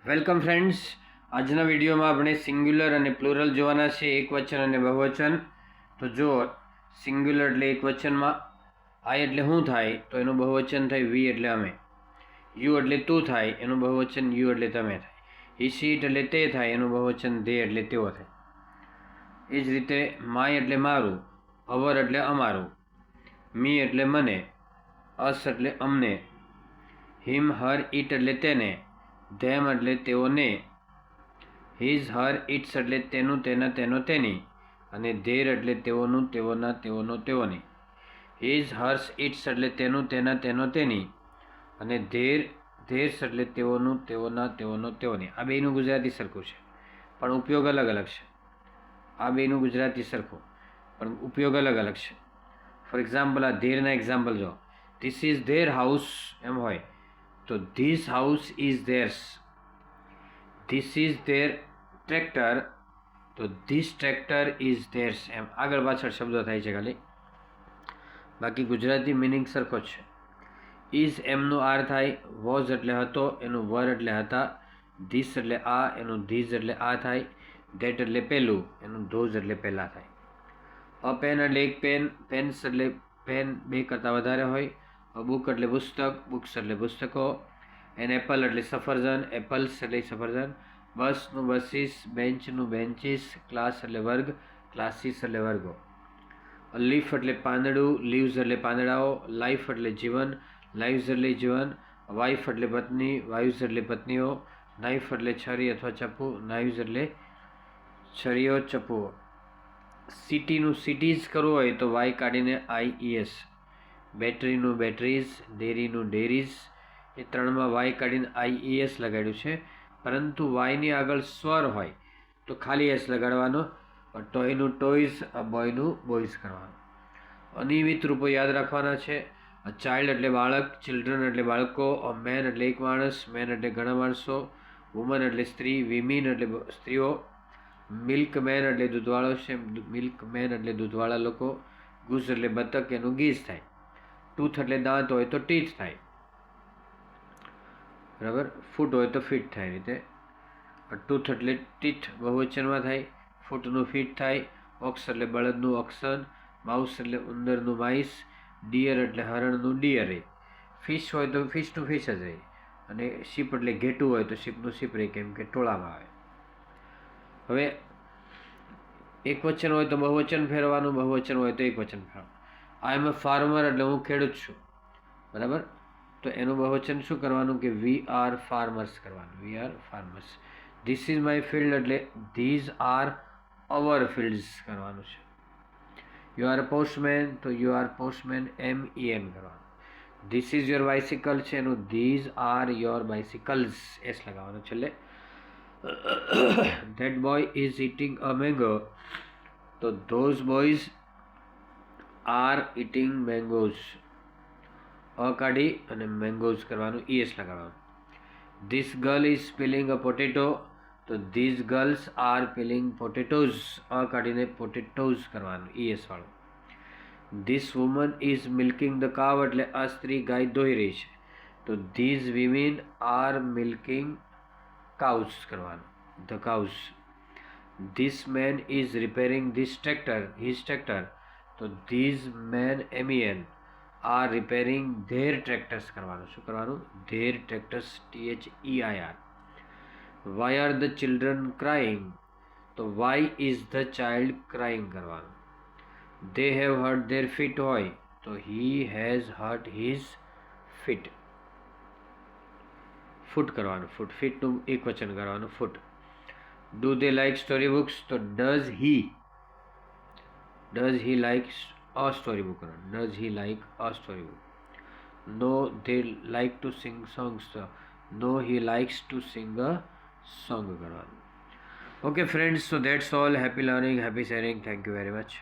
Welcome friends. આજના વિડીયોમાં આપણે સિંગ્યુલર અને પ્લુરલ જોવાના છે, એકવચન અને બહુવચન. તો જો સિંગ્યુલર એટલે એકવચનમાં આઈ એટલે હું થાય તો એનું બહુવચન થાય વી એટલે અમે. યુ એટલે તું થાય એનું બહુવચન યુ એટલે તમે થાય. હી સીટ એટલે તે થાય એનું બહુવચન દે એટલે તેઓ થાય. એ જ રીતે માય એટલે મારું, અવર એટલે અમારું, મી એટલે મને, અસ એટલે અમને, હિમ હર ઇટ એટલે તેને, ધેમ એટલે તેઓને, હિઝ હર ઇટ્સ એટલે તેનું તેના તેનો તેની, અને ધેર એટલે તેઓનું તેઓના તેઓનો તેઓની. હિઝ હર્સ ઇટ્સ એટલે તેનું તેના તેનો તેની, અને ધેર્સ એટલે તેઓનું તેઓના તેઓનો તેઓની. આ બેનું ગુજરાતી સરખું છે પણ ઉપયોગ અલગ અલગ છે. આ બેનું ગુજરાતી સરખું પણ ઉપયોગ અલગ અલગ છે. ફોર એક્ઝામ્પલ, આ ધેરના એક્ઝામ્પલ જો, ધીસ ઇઝ ધેર હાઉસ એમ હોય તો this house is theirs. This is there tractor તો ધીસ ટ્રેક્ટર ઇઝ ધેર્સ. એમ આગળ પાછળ શબ્દો થાય છે ખાલી, બાકી ગુજરાતી મિનિંગ સરખો જ છે. ઇઝ એમનું આર થાય, વોઝ એટલે હતો એનું વર એટલે હતા, ધીસ એટલે આ એનું ધીઝ એટલે આ થાય, ધેટ એટલે પહેલું એનું ધોઝ એટલે પહેલાં થાય. અ પેન એટલે એક પેન, પેન્સ એટલે પેન બે કરતાં વધારે હોય, અ બુક એટલે પુસ્તક, બુક્સ એટલે પુસ્તકો, એન એપલ એટલે સફરજન, એપલ્સ એટલે સફરજન, બસનું બસીસ, બેન્ચનું બેન્ચીસ, ક્લાસ એટલે વર્ગ, ક્લાસીસ એટલે વર્ગો. લીફ એટલે પાંદડું, લીવ્સ એટલે પાંદડાઓ, લાઈફ એટલે જીવન, લાઈવ્સ એટલે જીવન, વાઈફ એટલે પત્ની, વાઇવ્સ એટલે પત્નીઓ, નાઇફ એટલે છરી અથવા ચપ્પુ, નાઇવ્સ એટલે છરીઓ ચપ્પુઓ. સિટીનું સિટીઝ કરવું હોય તો વાય કાઢીને IES. બેટરીનું બેટરીઝ, ડેરીનું ડેરીઝ, એ ત્રણમાં વાય કાઢીને IES લગાડ્યું છે, પરંતુ વાયની આગળ સ્વર હોય તો ખાલી એસ લગાડવાનો. ટોયનું ટોયઝ, બોયનું બોયઝ કરવાનું. અનિયમિત રૂપો યાદ રાખવાના છે. ચાઇલ્ડ એટલે બાળક, ચિલ્ડ્રન એટલે બાળકો, મેન એટલે એક માણસ, મેન એટલે ઘણા માણસો, વુમન એટલે સ્ત્રી, વિમીન એટલે સ્ત્રીઓ, મિલ્ક મેન એટલે દૂધવાળો છે, મિલ્ક મેન એટલે દૂધવાળા લોકો, ગુઝ એટલે બતક એનું ગીઝ થાય, ટૂથ એટલે દાંત હોય તો ટીથ થાય, બરાબર. ફૂટ હોય તો ફીટ થાય. રીતે ટૂથ એટલે ટીથ બહુવચનમાં થાય, ફૂટનું ફીટ થાય, ઓક્સ એટલે બળદનું ઓક્સન, માઉસ એટલે ઉંદરનું માઇસ, ડિયર એટલે હરણનું ડિયર. ફિશ હોય તો ફિશનું ફિશ જ રહે, અને શીપ એટલે ઘેટું હોય તો શીપનું શીપ રહે, કેમ કે ટોળામાં આવે. હવે એક વચન હોય તો બહુવચન ફેરવાનું, બહુવચન હોય તો એક વચન ફેરવાનું. આઈ એમ અ ફાર્મર એટલે હું ખેડૂત છું, બરાબર. તો એનું બહુવચન શું કરવાનું કે વી આર ફાર્મર્સ કરવાનું, we are farmers. This is my field એટલે ધીઝ આર અવર ફિલ્ડ્સ કરવાનું છે. યુ આર અ પોસ્ટમેન તો યુ આર પોસ્ટમેન, MEN કરવાનું. ધીસ ઇઝ યોર બાઇસિકલ છે એનું these are your bicycles S લગાવવાનું છેલ્લે. That boy is eating a mango તો those boys are eating mangoes. કાઢી અને મેંગોઝ કરવાનું, ES લગાવવાનું. This girl is peeling a potato તો these girls are peeling potatoes. કાઢીને પોટેટોઝ કરવાનું, ES વાળું. This woman is milking the cow એટલે આ સ્ત્રી ગાય દોઈ રહી છે તો these women are milking cows કરવાનું, the cows. This man is repairing this tractor, his tractor તો these men MEN are repairing their tractors કરવાનું. શું કરવાનું? Their tractors, THEIR. Why are the children crying તો why is the child crying કરવાનું. They have hurt their feet હોય તો he has hurt his feet. Foot કરવાનું, foot. ફીટનું એક વચન કરવાનું, foot. Do they like story books તો does he like a story book કરવાનું, does he like a story book. No they like to sing songs તો no he likes to sing a song કરવાનું. Okay friends, so that's all. Happy learning, happy sharing. Thank you very much.